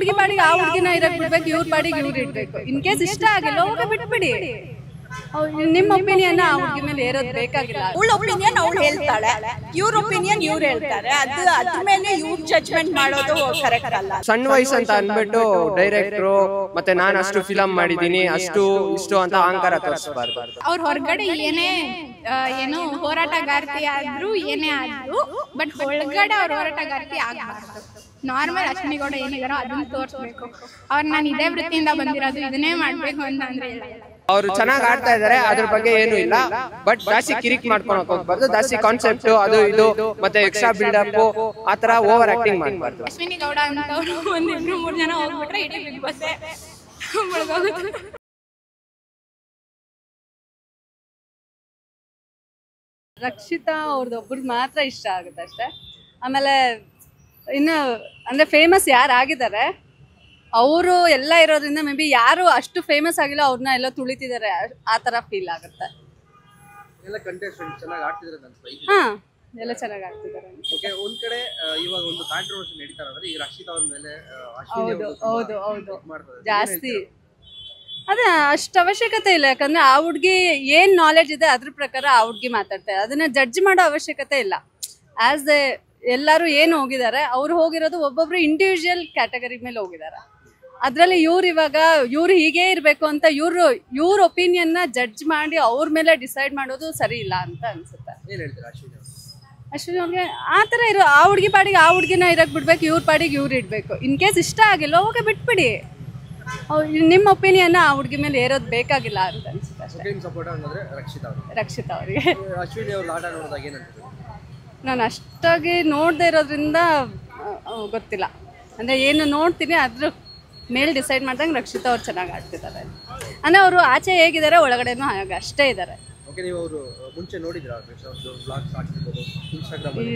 ಹುಡುಗಿ ಪಾಡಿಗೆ ಆ ಹುಡುಗಿನ ಇರಕ್ ಬಿಡ್ಬೇಕು, ಇವ್ರ ಪಾಡಿಗೆ ಇವ್ರು ಇರ್ಬೇಕು. ಇನ್ ಕೇಸ್ ಇಷ್ಟ ಆಗಿಲ್ಲ ಹೋಗಿ ಬಿಟ್ಬಿಡಿ. ನಿಮ್ಮ ಒಪಿನಿಯನ್ ಆ ಹುಡುಗಿ ಮೇಲೆ ಏರೋದು ಬೇಕಾಗಿಲ್ಲ. ಅವಳ ಒಪಿನಿಯನ್ ಅವಳು ಹೇಳ್ತಾಳೆ, ಇವ್ರ ಒಪಿನಿಯನ್ ಇವ್ರು ಹೇಳ್ತಾರೆ. ಅದ್ರ ಮೇಲೆ ಇವ್ರು ಜಡ್ಜ್ಮೆಂಟ್ ಮಾಡೋದು ಕರೆಕ್ಟ್ ಅಲ್ಲ. ಸಣ್ಣ ವಯಸ್ಸು ಅಂತ ಅಂದ್ಬಿಟ್ಟು ಡೈರೆಕ್ಟ್ರು ಮತ್ತೆ ನಾನು ಅಷ್ಟು ಫಿಲಮ್ ಮಾಡಿದೀನಿ ಅಷ್ಟು ಇಷ್ಟು ಅಂತ ಅಹಂಕಾರ ತೋರಿಸಬಾರ್ದು. ಅವ್ರ ಹೊರಗಡೆ ಏನೋ ಹೋರಾಟಗಾರ್ತಿ ಆದ್ರು ಏನೇ ಆದ್ರು, ಬಟ್ ಒಳಗಡೆ ಅವ್ರ ಹೋರಾಟಗಾರ್ತಿ ಆಗಬಾರ್ದು. ನಾರ್ಮಲ್ ಅಶ್ವಿನಿ ಗೌಡ ಏನಿದಾರೋ ಅದನ್ನ ತೋರಿಸ್ಬೇಕು. ಅವ್ರು ನಾನು ಇದೇ ವೃತ್ತಿಯಿಂದ ಬಂದಿರೋದು, ಇದನ್ನೇ ಮಾಡ್ಬೇಕು ಅಂತ ಅಂದ್ರೆ ಅವ್ರು ಚೆನ್ನಾಗಿ ಆಡ್ತಾ ಇದಾರೆ, ಅದ್ರ ಬಗ್ಗೆ ಏನು ಇಲ್ಲ. ಬಟ್ ಜಾಸ್ತಿ ಕಿರಿಕ್ ಮಾಡ್ಕೊಳಕ್ ಹೋಗ್ಬಾರ್ದು. ಜಾಸ್ತಿ ಕಾನ್ಸೆಪ್ಟ್ ಅದು ಇದು ಮತ್ತೆ ಎಕ್ಸ್ಟ್ರಾ ಬಿಲ್ಡಪ್ ಆತರ ಓವರ್ ಆಕ್ಟಿಂಗ್ ಮಾಡಬಾರ್ದು. ಅಶ್ವಿನಿ ಗೌಡ ಅಂತವ್ರು ಒಂದಿಬ್ರು 3 ಜನ ಹೋಗ್ಬಿಟ್ರೆ ಇಡೀ ಬಿಗ್ ಬಾಸ್ ಮುಳುಗೋಗುತ್ತೆ. ರಕ್ಷಿತಾ ಅವ್ರದ್ದು ಒಬ್ರದ್ದು ಮಾತ್ರ ಇಷ್ಟ ಆಗುತ್ತೆ ಅಷ್ಟೇ. ಆಮೇಲೆ ಇನ್ನು ಅಂದ್ರೆ ಫೇಮಸ್ ಯಾರು ಆಗಿದ್ದಾರೆ ಅವರು ಎಲ್ಲ ಇರೋದ್ರಿಂದ ಮೇ ಬಿ ಯಾರು ಅಷ್ಟು ಫೇಮಸ್ ಆಗಿಲ್ಲ, ಅವ್ರನ್ನ ಎಲ್ಲ ತುಳಿತಿದ್ದಾರೆ ಆ ತರ ಫೀಲ್ ಆಗುತ್ತೆ. ಹಾ ಎಲ್ಲ ಚೆನ್ನಾಗಿ ಆಗ್ತಿದ್ದಾರೆ. ಒಂದ್ ಕಡೆ ಇವಾಗ ಒಂದು ಕಾಂಟ್ರವರ್ಸಿ ನಡೀತಾ ಇರೋದ್ರೆ ಈ ರಕ್ಷಿತಾ ಅವ್ರ ಮೇಲೆ ಹೌದು ಹೌದು ಹೌದು ಜಾಸ್ತಿ ಅದೇ ಅಷ್ಟು ಅವಶ್ಯಕತೆ ಇಲ್ಲ. ಯಾಕಂದ್ರೆ ಆ ಹುಡ್ಗಿ ಏನ್ ನಾಲೆಡ್ಜ್ ಇದೆ ಅದ್ರ ಪ್ರಕಾರ ಆ ಹುಡ್ಗಿ ಮಾತಾಡ್ತಾರೆ. ಅದನ್ನ ಜಡ್ಜ್ ಮಾಡೋ ಅವಶ್ಯಕತೆ ಇಲ್ಲ. ಆಸ್ ಎ ಎಲ್ಲರೂ ಏನು ಹೋಗಿದ್ದಾರೆ, ಅವ್ರು ಹೋಗಿರೋದು ಒಬ್ಬೊಬ್ರು ಇಂಡಿವಿಜುವಲ್ ಕ್ಯಾಟಗರಿ ಮೇಲೆ ಹೋಗಿದ್ದಾರೆ. ಅದ್ರಲ್ಲಿ ಇವ್ರು ಹೀಗೆ ಇರಬೇಕು ಅಂತ ಇವ್ರ ಒಪಿನಿಯನ್ನ ಜಡ್ಜ್ ಮಾಡಿ ಅವ್ರ ಮೇಲೆ ಡಿಸೈಡ್ ಮಾಡೋದು ಸರಿ ಇಲ್ಲ ಅಂತ ಅನ್ಸುತ್ತೆ. ಅಶ್ವಿನಿ ಅವ್ರಿಗೆ ಆ ಥರ ಆ ಹುಡುಗಿ ಪಾಡಿಗೆ ಆ ಹುಡುಗಿನ ಇರಕ್ ಬಿಡ್ಬೇಕು, ಇವ್ರ ಪಾಡಿಗೆ ಇವ್ರು ಇಡ್ಬೇಕು. ಇನ್ ಕೇಸ್ ಇಷ್ಟ ಆಗಿಲ್ಲ ಹೋಗಿ ಬಿಟ್ಬಿಡಿ. ನಿಮ್ಮ ಒಪಿನಿಯನ್ ಆ ಹುಡುಗಿ ಮೇಲೆ ಏರೋದು ಬೇಕಾಗಿಲ್ಲ ಅಂತ ಅನ್ಸುತ್ತೆ ಅಷ್ಟೇ. ರಕ್ಷಿತಾ ಅವರಿಗೆ ನಾನು ಅಷ್ಟಾಗಿ ನೋಡದೆ ಇರೋದ್ರಿಂದ ಗೊತ್ತಿಲ್ಲ. ಅಂದರೆ ಏನು ನೋಡ್ತೀನಿ ಅದ್ರ ಮೇಲೆ ಡಿಸೈಡ್ ಮಾಡ್ದಂಗೆ ರಕ್ಷಿತಾ ಅವ್ರು ಚೆನ್ನಾಗಿ ಆಡ್ತಿದ್ದಾರೆ. ಅಂದರೆ ಅವರು ಆಚೆ ಹೇಗಿದ್ದಾರೆ ಒಳಗಡೆನೂ ಹಾಗೆ ಅಷ್ಟೇ ಇದ್ದಾರೆ.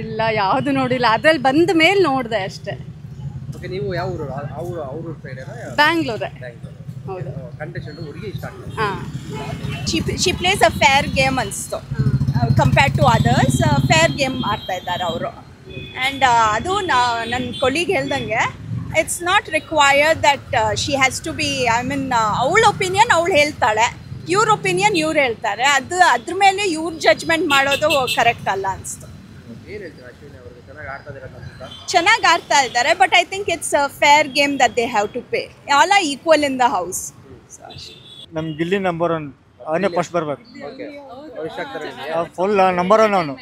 ಇಲ್ಲ ಯಾವುದು ನೋಡಿಲ್ಲ, ಅದ್ರಲ್ಲಿ ಬಂದ ಮೇಲೆ ನೋಡಿದೆ ಅಷ್ಟೇ. ಬ್ಯಾಂಗ್ಳೂರೇ. ಹೌದು. ಹಾಂ she plays a fair game ಅನಿಸ್ತು compared to others. Fair game ಆಡ್ತಾ ಇದ್ದಾರೆ ಅವರು. ಆ್ಯಂಡ್ ಅದು ನನ್ನ ಕೊಲೀಗ್ ಹೇಳ್ದಂಗೆ it's not required that she has to be ಅವಳ ಒಪಿನಿಯನ್ ಅವಳು ಹೇಳ್ತಾಳೆ, ಇವ್ರ ಒಪಿನಿಯನ್ ಇವ್ರು ಹೇಳ್ತಾರೆ. ಅದ್ರ ಮೇಲೆ ಇವ್ರು ಜಡ್ಜ್ಮೆಂಟ್ ಮಾಡೋದು ಕರೆಕ್ಟ್ ಅಲ್ಲ ಅನಿಸ್ತು. ಚೆನ್ನಾಗಿ ಆಡ್ತಾ ಇದ್ದಾರೆ, but I think it's a fair game that they have to pay. All are equal in the house. ನಮ್ಮ ಗಿಲ್ಲಿ ನಂಬರ್ 1 ಅವನೇ ಫಸ್ಟ್ ಬರ್ಬೇಕು. ಫುಲ್ ನಂಬರ್ 1 ಅವನು.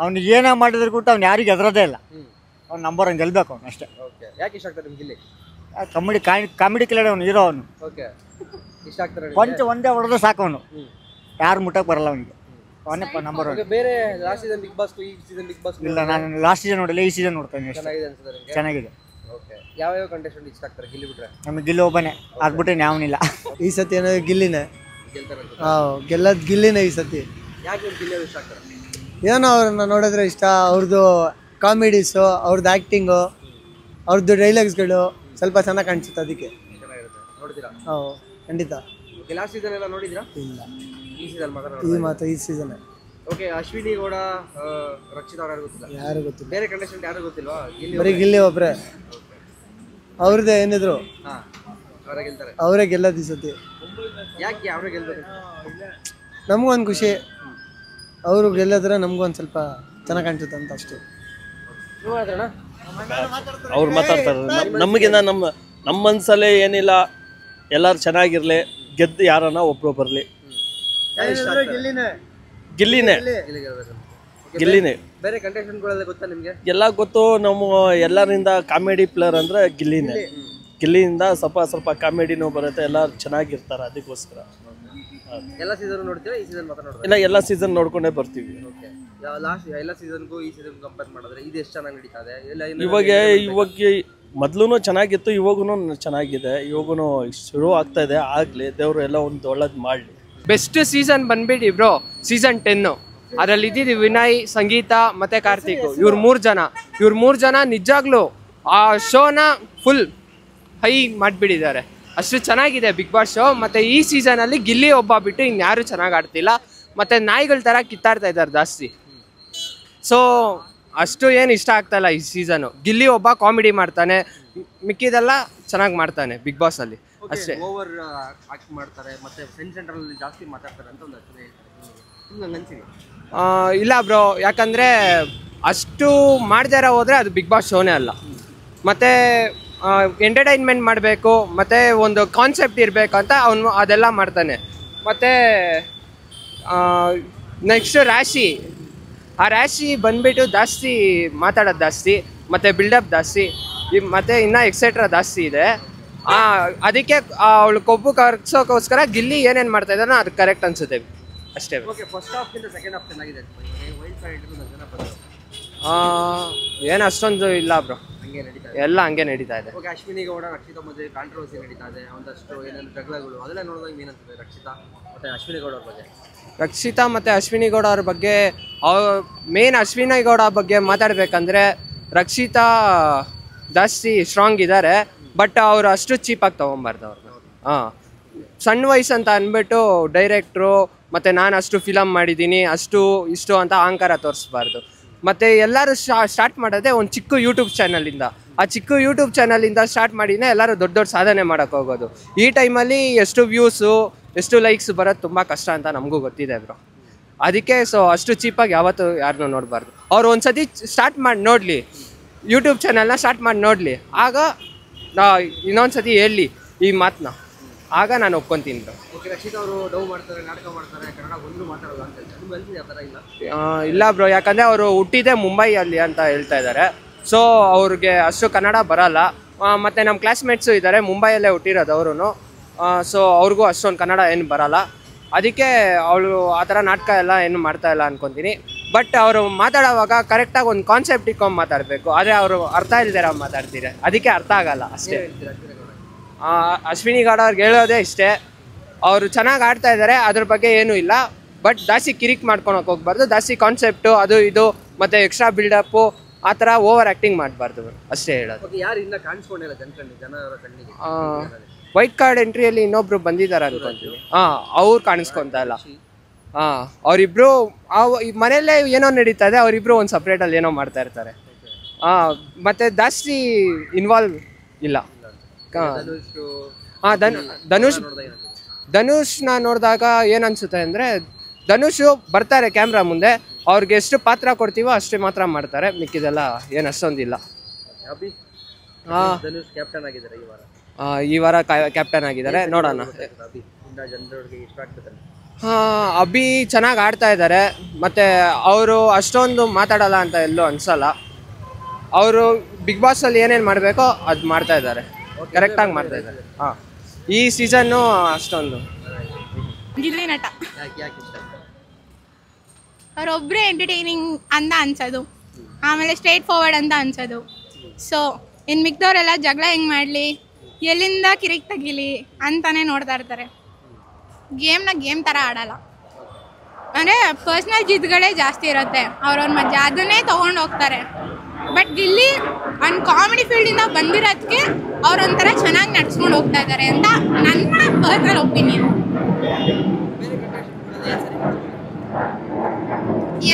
ಅವ್ನಿಗೆ ಏನ ಮಾಡಿದ್ರು ಕೂಡ ಅವ್ನು ಯಾರಿಗೆ ಎದುರೋದೇ ಇಲ್ಲ. ಅವ್ನು ನಂಬರ್ 1 ಗೆಲ್ಬೇಕು ಅವನು ಅಷ್ಟೇ. ಕಾಮಿಡಿ ಕಿಲಾಡಿ ಅವನು, ಹೀರೋ ಅವನು. ಪಂಚ ಒಂದೇ ಹೊಡೆದ್ರೆ ಸಾಕು ಅವನು, ಯಾರು ಮುಟ್ಟಕ್ಕೆ ಬರಲ್ಲ ಅವನಿಗೆ. ಅವನೇ ನಂಬರ್ 1. ಇಲ್ಲ ನಾನು ಲಾಸ್ಟ್ ಸೀಸನ್ ನೋಡಿಲ್ಲ, ಈ ಸೀಸನ್ ನೋಡ್ತಾನೆ. ಚೆನ್ನಾಗಿದೆ. ನಮಗೆ ಗಿಲ್ಲಿ ಒಬ್ಬನೇ, ಆಗ್ಬಿಟ್ಟೆ ಯಾವನಿಲ್ಲ ಈ ಸತಿ. ಏನೋ ಗಿಲ್ಲಿನೇ ಗೆಲ್ಲದ್ ಗಿಲ್ಲಿನೇ ಈ ಸತಿ. ಏನೋ ಅವ್ರನ್ನ ನೋಡಿದ್ರೆ ಇಷ್ಟ. ಅವ್ರದ್ದು ಕಾಮಿಡೀಸು, ಅವ್ರದ್ದು ಆ್ಯಕ್ಟಿಂಗು, ಅವ್ರದ್ದು ಡೈಲಾಗ್ಸ್ಗಳು ಸ್ವಲ್ಪ ಚೆನ್ನಾಗಿ ಕಾಣಿಸುತ್ತೆ. ಅದಕ್ಕೆ ಖಂಡಿತ. ಇಲ್ಲ ಈ ಸೀಸನ್ ಅಶ್ವಿನಿ ಗೌಡ, ರಕ್ಷಿತಾ ಅವ್ರು ಗೊತ್ತಿಲ್ಲ, ಯಾರು ಗೊತ್ತಿಲ್ಲ. ಬೇರೆ ಕಂಟೆಸ್ಟೆಂಟ್ ಯಾರು ಗೊತ್ತಿಲ್ವಾ? ಬರೀ ಗಿಲ್ಲಿ ಒಬ್ರೆ. ಅವ್ರದ್ದೇ ಏನಿದ್ರು ಅವರೇ ಗೆಲ್ಲೋದು ಈ ಸತಿ. ಯಾಕೆ ಅವರೇ ಗೆಲ್ಬೇಕು? ನಮಗೊಂದು ಖುಷಿ, ಅವರು ಗೆಲ್ಲದ್ರೆ ನಮಗೊಂದು ಸ್ವಲ್ಪ ಚೆನ್ನಾಗಿ ಕಾಣಿಸುತ್ತೆ ಅಂತ ಅಷ್ಟೇ. ಅವ್ರು ಮಾತಾಡ್ತಾರೆ. ನಮಗಿಂತ ನಮ್ಮ ಮನಸ್ಸಲ್ಲೇ ಏನಿಲ್ಲ, ಎಲ್ಲರೂ ಚೆನ್ನಾಗಿರ್ಲಿ, ಗೆದ್ದು ಯಾರನ್ನ ಒಬ್ರು ಬರಲಿ. ಗಿಲ್ಲಿನೇ. ಬೇರೆ ಕಂಟೆಸ್ಟೆಂಟ್ಗಳೆಲ್ಲ ಗೊತ್ತಾ ನಿಮಗೆ? ಎಲ್ಲ ಗೊತ್ತು. ನಮ್ಮ ಎಲ್ಲರಿಂದ ಕಾಮಿಡಿ ಪ್ಲೇಯರ್ ಅಂದ್ರೆ ಗಿಲ್ಲಿಯಿಂದ ಸ್ವಲ್ಪ ಕಾಮಿಡಿನೂ ಬರುತ್ತೆ, ಎಲ್ಲ ಚೆನ್ನಾಗಿರ್ತಾರೆ. ಅದಕ್ಕೋಸ್ಕರ ಎಲ್ಲ ಸೀಸನ್ ನೋಡ್ತೀರಾ? ಈ ಸೀಸನ್ ಮಾತ್ರ ನೋಡ್ತೀರಾ? ಇಲ್ಲ, ಎಲ್ಲ ಸೀಸನ್ ನೋಡ್ಕೊಂಡೇ ಬರ್ತೀವಿ. ಎಲ್ಲ ಸೀಸನ್ಗೂ ಈ ಸೀಸನ್ ಕಂಪೇರ್ ಮಾಡಿದ್ರೆ ಇದು ಎಷ್ಟು ಚೆನ್ನಾಗಿ ನಡೀತಾ ಇದೆ? ಇವಾಗ ಮೊದಲು ಚೆನ್ನಾಗಿತ್ತು, ಇವಾಗೂ ಚೆನ್ನಾಗಿದೆ. ಇವಾಗೂ ಶುರು ಆಗ್ತಾ ಇದೆ. ಆಗ್ಲಿ, ದೇವರು ಎಲ್ಲ ಒಂದು ಒಳ್ಳೇದು ಮಾಡಲಿ. ಬೆಸ್ಟ್ ಸೀಸನ್ ಬಂದ್ಬಿಟ್ಟು ಬ್ರೋ ಸೀಸನ್ 10. ಅದರಲ್ಲಿ ಇದ್ದಿದ್ದು ವಿನಯ್, ಸಂಗೀತ ಮತ್ತೆ ಕಾರ್ತಿಕ್. ಇವ್ರು ಮೂರು ಜನ ನಿಜಾಗ್ಲೂ ಆ ಶೋನ ಫುಲ್ ಹೈ ಮಾಡಿಬಿಟ್ಟಿದ್ದಾರೆ. ಅಷ್ಟು ಚೆನ್ನಾಗಿದೆ ಬಿಗ್ ಬಾಸ್ ಶೋ. ಮತ್ತು ಈ ಸೀಸನಲ್ಲಿ ಗಿಲ್ಲಿ ಒಬ್ಬ ಬಿಟ್ಟು ಇನ್ಯಾರು ಚೆನ್ನಾಗಿ ಆಡ್ತಿಲ್ಲ. ಮತ್ತು ನಾಯಿಗಳ ಥರ ಕಿತ್ತಾಡ್ತಾ ಇದ್ದಾರೆ ಜಾಸ್ತಿ. ಸೊ ಅಷ್ಟು ಏನು ಇಷ್ಟ ಆಗ್ತಾಯಿಲ್ಲ ಈ ಸೀಸನು. ಗಿಲ್ಲಿ ಒಬ್ಬ ಕಾಮಿಡಿ ಮಾಡ್ತಾನೆ, ಮಿಕ್ಕಿದೆಲ್ಲ ಚೆನ್ನಾಗಿ ಮಾಡ್ತಾನೆ ಬಿಗ್ ಬಾಸ್ ಅಲ್ಲಿ ಅಷ್ಟೇ. ಓವರ್ ಆಕ್ಟ್ ಮಾಡ್ತಾರೆ ಮತ್ತೆ ಸೆಂಟ್ರಲ್ ಅಲ್ಲಿ ಜಾಸ್ತಿ ಮಾತಾಡ್ತಾರೆ ಅಂತ ಒಂದು ಅಷ್ಟೇ ನಿಮ್ಗೆ ಅನ್ಸಿದೆ? ಇಲ್ಲ ಬ್ರೋ, ಯಾಕಂದರೆ ಅಷ್ಟು ಮಾಡ್ದಾರ ಹೋದರೆ ಅದು ಬಿಗ್ ಬಾಸ್ ಶೋನೇ ಅಲ್ಲ. ಮತ್ತು ಎಂಟರ್ಟೈನ್ಮೆಂಟ್ ಮಾಡಬೇಕು ಮತ್ತು ಒಂದು ಕಾನ್ಸೆಪ್ಟ್ ಇರಬೇಕು ಅಂತ ಅವನು ಅದೆಲ್ಲ ಮಾಡ್ತಾನೆ. ಮತ್ತು ನೆಕ್ಸ್ಟ್ ರಾಶಿ, ಆ ರಾಶಿ ಬಂದುಬಿಟ್ಟು ಜಾಸ್ತಿ ಮಾತಾಡೋದು ಜಾಸ್ತಿ ಮತ್ತು ಬಿಲ್ಡಪ್ ಜಾಸ್ತಿ ಮತ್ತು ಇನ್ನೂ ಎಕ್ಸೆಟ್ರಾ ಜಾಸ್ತಿ ಇದೆ. ಅದಕ್ಕೆ ಅವಳು ಕೊಬ್ಬು ಕರ್ಸೋಕ್ಕೋಸ್ಕರ ಗಿಲ್ಲಿ ಏನೇನು ಮಾಡ್ತಾ ಇದ್ದಾನೋ ಅದು ಕರೆಕ್ಟ್ ಅನಿಸುತ್ತೆ ಅಷ್ಟೇ. ಓಕೆ, ಫಸ್ಟ್ ಹಾಫ್ಗಿಂತ ಸೆಕೆಂಡ್ ಹಾಫ್ ಚೆನ್ನಾಗಿದೆ. ವೈಲ್ಡ್ ಕಾರ್ಡ್ ಇಟ್ಟು ಜನ ಬಂದರು ಏನು ಅಷ್ಟೊಂದು ಇಲ್ಲ ಬ್ರೋ, ಹಂಗೆ ನಡೀತಾ ಎಲ್ಲ ಹಂಗೆ ನಡೀತಾ ಇದೆ. ಓಕೆ, ಅಶ್ವಿನಿ ಗೌಡ ರಕ್ಷಿತಾ ಮಧ್ಯೆ ಕಾಂಟ್ರವರ್ಸಿ ನಡೀತಾ ಇದೆ, ಒಂದಷ್ಟು ಏನೇನು ಜಗಳಗಳು ಅದೆಲ್ಲ ನೋಡಿದಾಗ ಏನಂತದೆ ರಕ್ಷಿತಾ ಮತ್ತು ಅಶ್ವಿನಿ ಗೌಡ ಅವ್ರ ಬಗ್ಗೆ? ರಕ್ಷಿತಾ ಮತ್ತು ಅಶ್ವಿನಿ ಗೌಡ ಅವ್ರ ಬಗ್ಗೆ ಮೇನ್ ಅಶ್ವಿನಿ ಗೌಡ ಬಗ್ಗೆ ಮಾತಾಡಬೇಕಂದ್ರೆ ರಕ್ಷಿತಾ ಜಾಸ್ತಿ ಸ್ಟ್ರಾಂಗ್ ಇದ್ದಾರೆ, ಬಟ್ ಅವರು ಅಷ್ಟು ಚೀಪಾಗಿ ತೊಗೊಬಾರ್ದು ಅವ್ರನ್ನ. ಸಣ್ಣ ವಯಸ್ಸು ಅಂತ ಅಂದ್ಬಿಟ್ಟು ಡೈರೆಕ್ಟ್ರು ಮತ್ತು ನಾನು ಅಷ್ಟು ಫಿಲಮ್ ಮಾಡಿದ್ದೀನಿ ಅಷ್ಟು ಇಷ್ಟು ಅಂತ ಅಹಂಕಾರ ತೋರಿಸ್ಬಾರ್ದು. ಮತ್ತು ಎಲ್ಲರೂ ಸ್ಟಾರ್ಟ್ ಮಾಡೋದೇ ಒಂದು ಚಿಕ್ಕ ಯೂಟ್ಯೂಬ್ ಚಾನಲಿಂದ. ಆ ಚಿಕ್ಕ ಯೂಟ್ಯೂಬ್ ಚಾನಲಿಂದ ಸ್ಟಾರ್ಟ್ ಮಾಡಿನೇ ಎಲ್ಲರೂ ದೊಡ್ಡ ದೊಡ್ಡ ಸಾಧನೆ ಮಾಡೋಕ್ಕೆ ಹೋಗೋದು. ಈ ಟೈಮಲ್ಲಿ ಎಷ್ಟು ವ್ಯೂಸು ಎಷ್ಟು ಲೈಕ್ಸ್ ಬರೋದು ತುಂಬ ಕಷ್ಟ ಅಂತ ನಮಗೂ ಗೊತ್ತಿದೆ ಬ್ರೋ. ಅದಕ್ಕೆ ಅಷ್ಟು ಚೀಪಾಗಿ ಯಾವತ್ತೂ ಯಾರನ್ನೂ ನೋಡಬಾರ್ದು. ಅವ್ರು ಒಂದು ಸತಿ ಸ್ಟಾರ್ಟ್ ಮಾಡಿ ನೋಡಲಿ, ಯೂಟ್ಯೂಬ್ ಚಾನಲ್ನ ಸ್ಟಾರ್ಟ್ ಮಾಡಿ ನೋಡಲಿ, ಆಗ ಇನ್ನೊಂದು ಸತಿ ಹೇಳಲಿ ಈ ಮಾತನ್ನ, ಆಗ ನಾನು ಒಪ್ಕೊತೀನಿ ಬ್ರೋ. ಓಕೆ, ರಕ್ಷಿತಾ ಅವರು ಡವ್ ಮಾಡ್ತಾರೆ, ನಾಟಕ ಮಾಡ್ತಾರೆ, ಕನ್ನಡ ಒಂದು ಮಾತಾಡೋಲ್ಲ ಅಂತ ಹೇಳ್ತಾರೆ. ನಿಮ್ಗೆ ಅನ್ಸಿದೆ ಆ ಥರ? ಇಲ್ಲ ಇಲ್ಲ ಬ್ರೋ, ಯಾಕಂದರೆ ಅವರು ಹುಟ್ಟಿದೆ ಮುಂಬೈಯಲ್ಲಿ ಅಂತ ಹೇಳ್ತಾ ಇದ್ದಾರೆ. ಸೊ ಅವ್ರಿಗೆ ಅಷ್ಟು ಕನ್ನಡ ಬರಲ್ಲ. ಮತ್ತು ನಮ್ಮ ಕ್ಲಾಸ್ಮೇಟ್ಸು ಇದ್ದಾರೆ ಮುಂಬೈಯಲ್ಲೇ ಹುಟ್ಟಿರೋದು ಅವರು. ಸೊ ಅವ್ರಿಗೂ ಅಷ್ಟೊಂದು ಕನ್ನಡ ಏನು ಬರಲ್ಲ. ಅದಕ್ಕೆ ಅವಳು ಆ ಥರ ನಾಟಕ ಎಲ್ಲ ಏನು ಮಾಡ್ತಾ ಇಲ್ಲ ಅಂದ್ಕೊತೀನಿ. ಬಟ್ ಅವರು ಮಾತಾಡೋವಾಗ ಕರೆಕ್ಟಾಗಿ ಒಂದು ಕಾನ್ಸೆಪ್ಟ್ ಇಟ್ಕೊಂಡು ಮಾತಾಡಬೇಕು. ಆದರೆ ಅವರು ಅರ್ಥ ಇಲ್ದಿರ ಮಾತಾಡ್ತೀರಿ, ಅದಕ್ಕೆ ಅರ್ಥ ಆಗಲ್ಲ ಅಷ್ಟೇ. ಅಶ್ವಿನಿ ಗೌಡ ಅವ್ರಿಗೆ ಹೇಳೋದೇ ಇಷ್ಟೇ, ಅವರು ಚೆನ್ನಾಗಿ ಆಡ್ತಾ ಇದ್ದಾರೆ, ಅದ್ರ ಬಗ್ಗೆ ಏನೂ ಇಲ್ಲ. ಬಟ್ ಜಾಸ್ತಿ ಕಿರಿಕ್ ಮಾಡ್ಕೊಳಕ್ಕೆ ಹೋಗ್ಬಾರ್ದು, ಜಾಸ್ತಿ ಕಾನ್ಸೆಪ್ಟು ಅದು ಇದು ಮತ್ತು ಎಕ್ಸ್ಟ್ರಾ ಬಿಲ್ಡಪ್ಪು ಆ ಥರ ಓವರ್ ಆ್ಯಕ್ಟಿಂಗ್ ಮಾಡಬಾರ್ದು ಅಷ್ಟೇ ಹೇಳೋದು. ಯಾರು ಇನ್ನೂ ಕಾಣಿಸ್ಕೊಂಡಿಲ್ಲ ಜನರ ಕಣ್ಣಿಗೆ? ವೈಟ್ ಕಾರ್ಡ್ ಎಂಟ್ರಿಯಲ್ಲಿ ಇನ್ನೊಬ್ರು ಬಂದಿದ್ದಾರೆ ಅನ್ಕೊಂತೀವಿ. ಅವ್ರು ಕಾಣಿಸ್ಕೊತಾ ಇಲ್ಲ. ಅವರಿಬ್ರು ಮನೆಯಲ್ಲೇ ಏನೋ ನಡೀತಾ ಇದೆ, ಅವರಿಬ್ರು ಒಂದು ಸಪ್ರೇಟಲ್ಲಿ ಏನೋ ಮಾಡ್ತಾ ಇರ್ತಾರೆ. ಮತ್ತು ಜಾಸ್ತಿ ಇನ್ವಾಲ್ವ್ ಇಲ್ಲ. ಧನುಷ್ನ ನೋಡಿದಾಗ ಏನನ್ಸುತ್ತೆ ಅಂದರೆ, ಧನುಷು ಬರ್ತಾರೆ ಕ್ಯಾಮ್ರಾ ಮುಂದೆ, ಅವ್ರಿಗೆ ಎಷ್ಟು ಪಾತ್ರ ಕೊಡ್ತೀವೋ ಅಷ್ಟೇ ಮಾತ್ರ ಮಾಡ್ತಾರೆ, ಮಿಕ್ಕಿದೆಲ್ಲ ಏನು ಅಷ್ಟೊಂದಿಲ್ಲ. ಧನುಷ್ ಕ್ಯಾಪ್ಟನ್ ಆಗಿದ್ದಾರೆ ಈ ವಾರ ಕ್ಯಾಪ್ಟನ್ ಆಗಿದ್ದಾರೆ, ನೋಡೋಣ. ಅಭಿ ಚೆನ್ನಾಗಿ ಆಡ್ತಾ ಇದ್ದಾರೆ, ಮತ್ತು ಅವರು ಅಷ್ಟೊಂದು ಮಾತಾಡಲ್ಲ ಅಂತ ಎಲ್ಲೂ ಅನ್ಸಲ್ಲ. ಅವರು ಬಿಗ್ ಬಾಸಲ್ಲಿ ಏನೇನು ಮಾಡಬೇಕೋ ಅದು ಮಾಡ್ತಾ ಇದ್ದಾರೆ, ಕರೆಕ್ಟಾಗಿ ಮಾಡ್ತಾ ಇದ್ದಾರೆ. ಈ ಸೀಸನ್ನು ಅಷ್ಟೊಂದು ಗಿಲ್ಲಿ ನಟ ಅವರೊಬ್ಬರೇ ಎಂಟರ್ಟೈನಿಂಗ್ ಅಂತ ಅನ್ಸೋದು, ಆಮೇಲೆ ಸ್ಟ್ರೇಟ್ ಫಾರ್ವರ್ಡ್ ಅಂತ ಅನ್ಸೋದು. ಸೊ ಇನ್ನು ಮಿಕ್ದವರೆಲ್ಲ ಜಗಳ ಹೆಂಗೆ ಮಾಡಲಿ, ಎಲ್ಲಿಂದ ಕಿರಿಕ್ ತೆಗಿಲಿ ಅಂತಾನೆ ನೋಡ್ತಾ ಇರ್ತಾರೆ. ಗೇಮ್ನ ಗೇಮ್ ಥರ ಆಡಲ್ಲ, ಅಂದರೆ ಪರ್ಸ್ನಲ್ ಜಿದ್ಗಳೇ ಜಾಸ್ತಿ ಇರುತ್ತೆ ಅವ್ರವ್ರ ಮಧ್ಯೆ, ಅದನ್ನೇ ತೊಗೊಂಡು ಹೋಗ್ತಾರೆ. ಬಟ್ ಗಿಲ್ಲಿ ಒಂದು ಕಾಮಿಡಿ ಫೀಲ್ಡಿಂದ ಬಂದಿರೋದಕ್ಕೆ ಅವ್ರೊಂಥರ ಚೆನ್ನಾಗಿ ನಡ್ಸ್ಕೊಂಡು ಹೋಗ್ತಾ ಇದ್ದಾರೆ ಅಂತ ನನ್ನ ಪರ್ಸ್ನಲ್ ಒಪಿನಿಯನ್.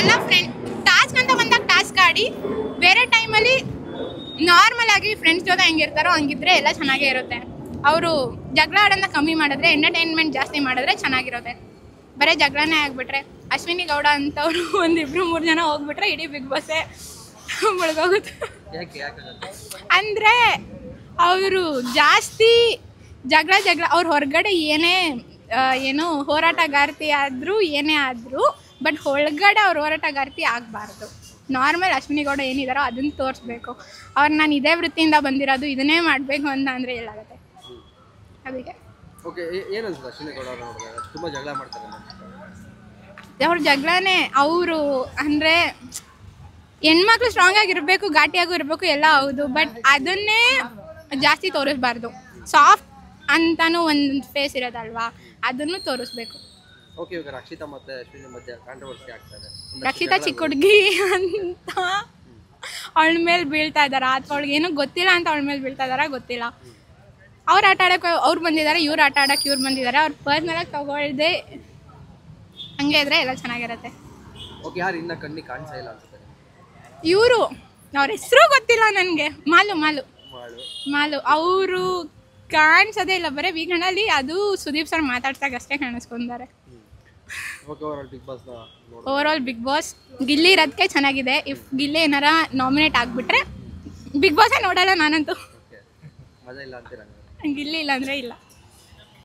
ಎಲ್ಲ ಫ್ರೆಂಡ್ ಟಾಸ್ಕ್ ಅಂತ ಬಂದಾಗ ಟಾಸ್ಕ್ ಆಡಿ, ಬೇರೆ ಟೈಮಲ್ಲಿ ನಾರ್ಮಲ್ ಆಗಿ ಫ್ರೆಂಡ್ಸ್ ಜೊತೆ ಹೆಂಗಿರ್ತಾರೋ ಹಂಗಿದ್ರೆ ಎಲ್ಲ ಚೆನ್ನಾಗೇ ಇರುತ್ತೆ. ಅವರು ಜಗಳ ಆಡೋದನ್ನ ಕಮ್ಮಿ ಮಾಡಿದ್ರೆ, ಎಂಟರ್ಟೈನ್ಮೆಂಟ್ ಜಾಸ್ತಿ ಮಾಡಿದ್ರೆ ಚೆನ್ನಾಗಿರುತ್ತೆ. ಬರೀ ಜಗಳನೇ ಆಗಿಬಿಟ್ರೆ, ಅಶ್ವಿನಿ ಗೌಡ ಅಂತವ್ರು ಒಂದಿಬ್ರು 3 ಜನ ಹೋಗ್ಬಿಟ್ರೆ ಇಡೀ ಬಿಗ್ ಬಾಸೇ ಮುಳುಗೋಗುತ್ತೆ. ಅಂದರೆ ಅವರು ಜಾಸ್ತಿ ಜಗಳ ಅವ್ರ ಹೊರಗಡೆ ಏನೋ ಹೋರಾಟಗಾರ್ತಿ ಆದರೂ ಏನೇ ಆದರೂ, ಬಟ್ ಒಳಗಡೆ ಅವ್ರ ಹೋರಾಟಗಾರ್ತಿ ಆಗಬಾರ್ದು. ನಾರ್ಮಲ್ ಅಶ್ವಿನಿ ಗೌಡ ಏನಿದಾರೋ ಅದನ್ನು ತೋರಿಸ್ಬೇಕು. ಅವ್ರು ನಾನು ಇದೇ ವೃತ್ತಿಯಿಂದ ಬಂದಿರೋದು, ಇದನ್ನೇ ಮಾಡಬೇಕು ಅಂತ ಅಂದರೆ ಹೇಳಾಗುತ್ತೆ. ಅದಕ್ಕೆ ಅವ್ರ ಜಗಳನೇ. ಅವರು ಅಂದರೆ ಹೆಣ್ಮಕ್ಳು ಸ್ಟ್ರಾಂಗ್ ಆಗಿರಬೇಕು, ಘಾಟಿಯಾಗೂ ಇರಬೇಕು, ಎಲ್ಲ ಹೌದು. ಬಟ್ ಅದನ್ನೇ ಜಾಸ್ತಿ ತೋರಿಸ್ಬಾರ್ದು. ಸಾಫ್ಟ್ ಅಂತಾನು ಒಂದು ಫೇಸ್ ಇರೋದಲ್ವಾ, ಅದನ್ನು ತೋರಿಸ್ಬೇಕು. ರಕ್ಷಿತಾ ಚಿಕ್ಕ ಹುಡುಗಿ ಅಂತ ಅವಳ ಮೇಲೆ ಬೀಳ್ತಾ ಇದ್ದಾರಾ, ಅಥವಾ ಅವಳಿಗೆ ಏನೂ ಗೊತ್ತಿಲ್ಲ ಅಂತ ಅವಳ ಮೇಲೆ ಬೀಳ್ತಾ ಇದ್ದಾರಾ ಗೊತ್ತಿಲ್ಲ. ಅವ್ರು ಆಟ ಆಡೋಕೆ ಅವ್ರು ಬಂದಿದ್ದಾರೆ, ಇವ್ರು ಆಟ ಆಡೋಕೆ ಇವ್ರು ಬಂದಿದ್ದಾರೆ. ಅವ್ರು ಪರ್ಸ್ನಲಾಗಿ ತಗೊಳ್ದೆ ಹಂಗೆ ಇದ್ರೆ ಎಲ್ಲ ಚೆನ್ನಾಗಿರುತ್ತೆ. ಇವರು ಅವ್ರ ಹೆಸರು ಗೊತ್ತಿಲ್ಲ ನನಗೆ. ಮಾಲು ಮಾಲು ಅವರು ಕಾಣಿಸೋದೇ ಇಲ್ಲ, ಬರೀ ವೀಗಣ್ಣಲ್ಲಿ ಅದು ಸುದೀಪ್ ಸರ್ ಮಾತಾಡ್ದಾಗ ಅಷ್ಟೇ ಕಾಣಿಸ್ಕೊಂತಾರೆ. Overall Bigg Boss Gilli ಇರೋದಕ್ಕೆ ಚೆನ್ನಾಗಿದೆ. ಇಫ್ ಗಿಲ್ಲಿ ಏನಾರ ನಾಮಿನೇಟ್ ಆಗಿಬಿಟ್ರೆ ಬಿಗ್ ಬಾಸೇ ನೋಡಲ್ಲ ನಾನಂತೂ. ಗಿಲ್ಲಿ ಇಲ್ಲ ಅಂದರೆ ಇಲ್ಲ.